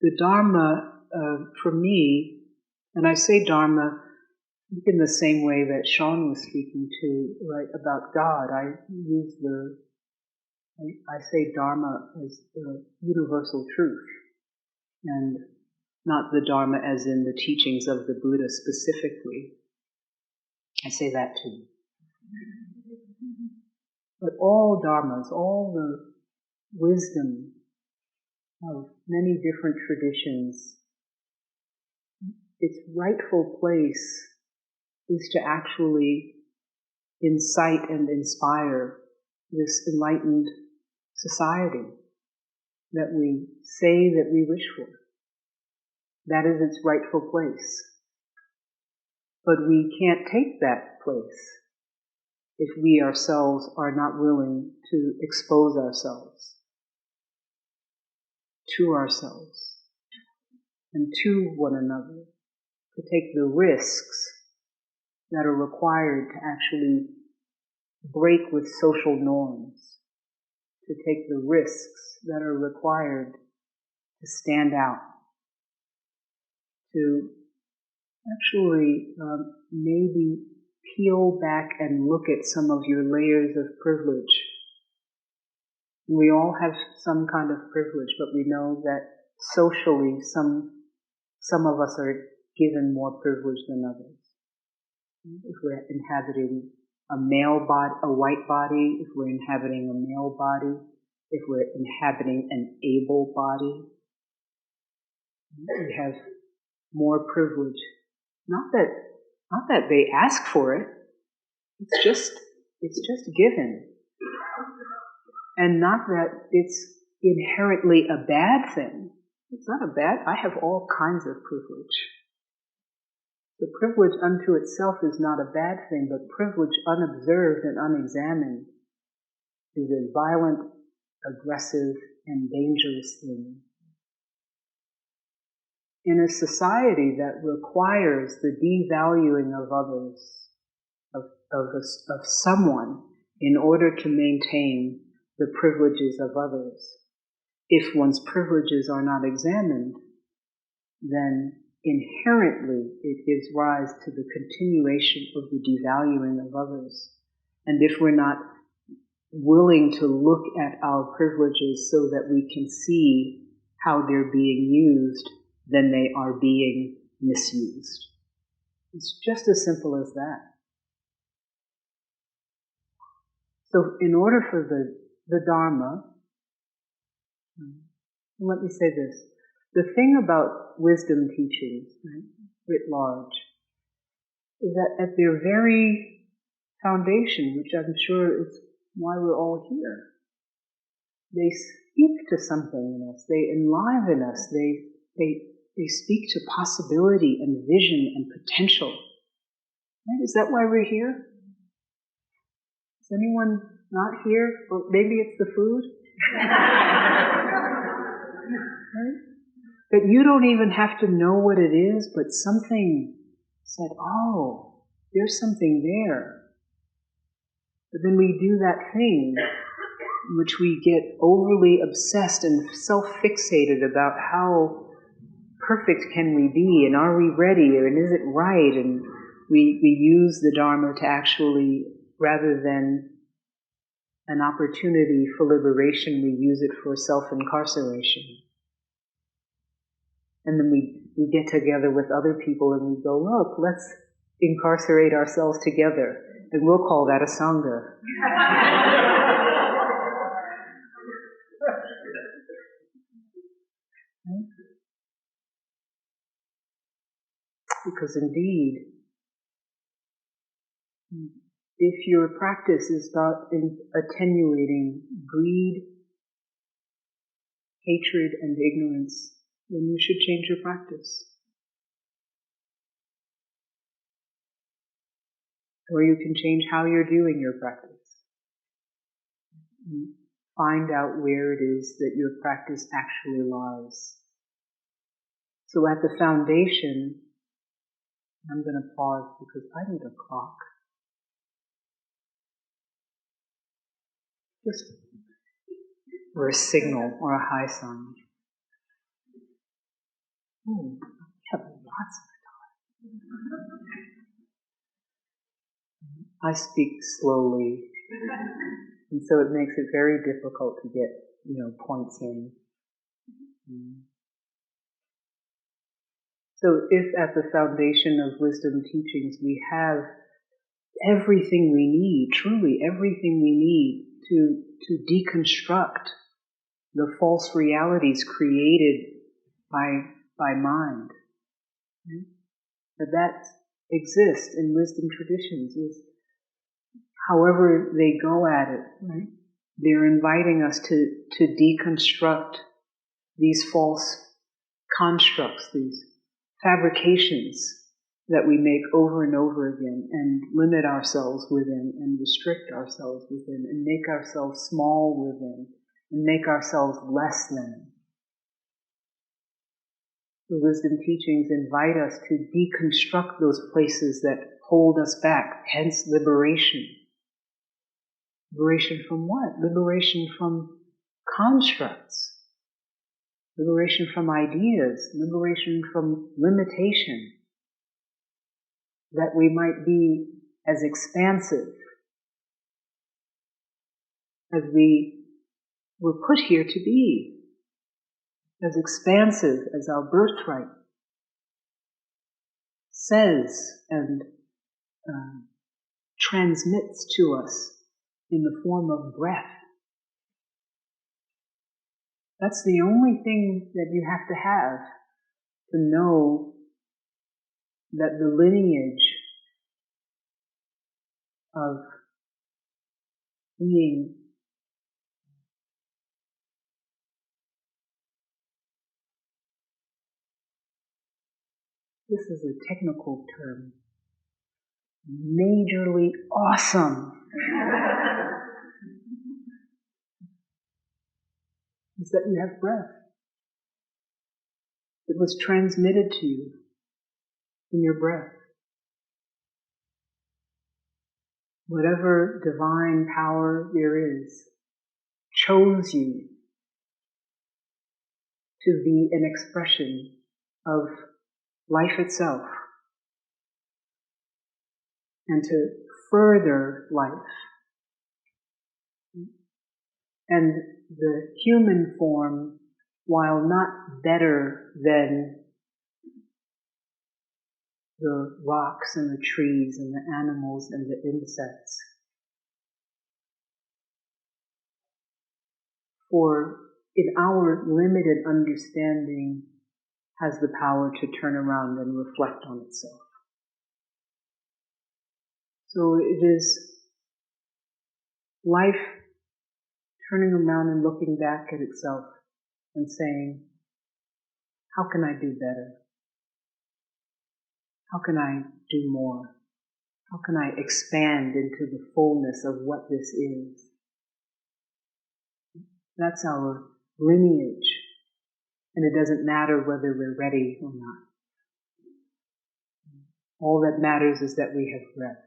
the Dharma, for me, and I say Dharma in the same way that Sean was speaking to, right, about God. I say Dharma as the universal truth, and not the Dharma as in the teachings of the Buddha specifically. I say that too. But all dharmas, all the wisdom of many different traditions, its rightful place is to actually incite and inspire this enlightened society that we say that we wish for. That is its rightful place. But we can't take that place if we ourselves are not willing to expose ourselves to ourselves and to one another, to take the risks that are required to actually break with social norms, to take the risks that are required to stand out, to actually maybe peel back and look at some of your layers of privilege. We all have some kind of privilege, but we know that socially some of us are given more privilege than others. If we're inhabiting a white body, if we're inhabiting a male body, if we're inhabiting an able body, we have more privilege. Not that they ask for it. It's just given. And not that it's inherently a bad thing. It's not a bad, I have all kinds of privilege. The privilege unto itself is not a bad thing, but privilege unobserved and unexamined is a violent, aggressive, and dangerous thing. In a society that requires the devaluing of others, of someone, in order to maintain the privileges of others, if one's privileges are not examined, then inherently it gives rise to the continuation of the devaluing of others. And if we're not willing to look at our privileges so that we can see how they're being used, then they are being misused. It's just as simple as that. So in order for the Dharma, let me say this, the thing about wisdom teachings, right, writ large, is that at their very foundation, which I'm sure is why we're all here, they speak to something in us, they enliven us, they speak to possibility and vision and potential. Right? Is that why we're here? Is anyone not here? Or maybe it's the food? Right? But you don't even have to know what it is, but something said, oh, there's something there. But then we do that thing in which we get overly obsessed and self-fixated about how perfect can we be, and are we ready, and is it right? And we use the Dharma to actually, rather than an opportunity for liberation, we use it for self-incarceration. And then we get together with other people and we go, look, let's incarcerate ourselves together. And we'll call that a Sangha. Because indeed, if your practice is not attenuating greed, hatred, and ignorance, then you should change your practice. Or you can change how you're doing your practice. Find out where it is that your practice actually lies. So at the foundation, I'm going to pause because I need a clock. Just or a signal or a high sign. Oh, we have lots of time. I speak slowly, and so it makes it very difficult to get, points in. So if at the foundation of wisdom teachings we have everything we need, truly everything we need to deconstruct the false realities created by mind, right? That exists in wisdom traditions, is however they go at it, right? They're inviting us to deconstruct these false constructs, these fabrications that we make over and over again, and limit ourselves within, and restrict ourselves within, and make ourselves small within, and make ourselves less than. The wisdom teachings invite us to deconstruct those places that hold us back, hence liberation. Liberation from what? Liberation from constructs. Liberation from ideas. Liberation from limitation. That we might be as expansive as we were put here to be. As expansive as our birthright says and transmits to us in the form of breath. That's the only thing that you have to know that the lineage of being this is a technical term, majorly awesome, is that you have breath. It was transmitted to you in your breath. Whatever divine power there is chose you to be an expression of life itself and to further life. And the human form, while not better than the rocks and the trees and the animals and the insects, for in our limited understanding has the power to turn around and reflect on itself. So it is life turning around and looking back at itself and saying, how can I do better? How can I do more? How can I expand into the fullness of what this is? That's our lineage. And it doesn't matter whether we're ready or not. All that matters is that we have breath.